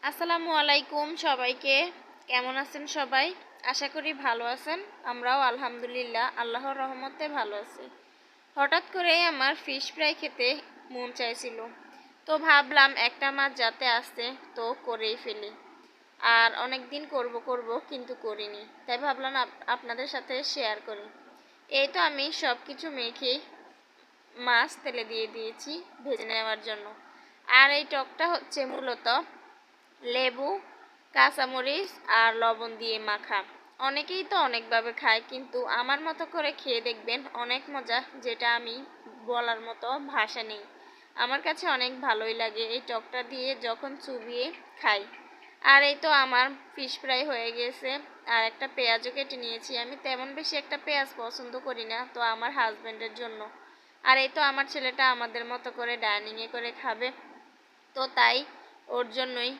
আসসালামু আলাইকুম সবাইকে। কেমন আছেন সবাই? আশা করি ভালো আছেন। আমরাও আলহামদুলিল্লাহ আল্লাহর রহমতে ভালো আছি। হঠাৎ করে আমার ফিশ ফ্রাই খেতে মন চাইছিল, তো ভাবলাম একটা মাছ যাতে আসছে তো করেই ফেলি। আর অনেক দিন করব কিন্তু করিনি, তাই ভাবলাম আপনাদের সাথে শেয়ার করি। এই তো আমি সব কিছু মেখে মাছ তেলে দিয়ে দিয়েছি ভেজে নেওয়ার জন্য। আর এই টকটা হচ্ছে মূলত লেবু, কাঁচামরিচ আর লবণ দিয়ে মাখা। অনেকেই তো অনেকভাবে খায়, কিন্তু আমার মতো করে খেয়ে দেখবেন, অনেক মজা, যেটা আমি বলার মতো ভাষা নেই। আমার কাছে অনেক ভালোই লাগে এই টকটা দিয়ে যখন চুবিয়ে খাই। আর এই তো আমার ফিশ ফ্রাই হয়ে গেছে। আর একটা পেঁয়াজও কেটে নিয়েছি। আমি তেমন বেশি একটা পেঁয়াজ পছন্দ করি না, তো আমার হাজবেন্ডের জন্য। আর এই তো আমার ছেলেটা আমাদের মতো করে ডাইনিংয়ে করে খাবে, তো তাই ওর জন্যই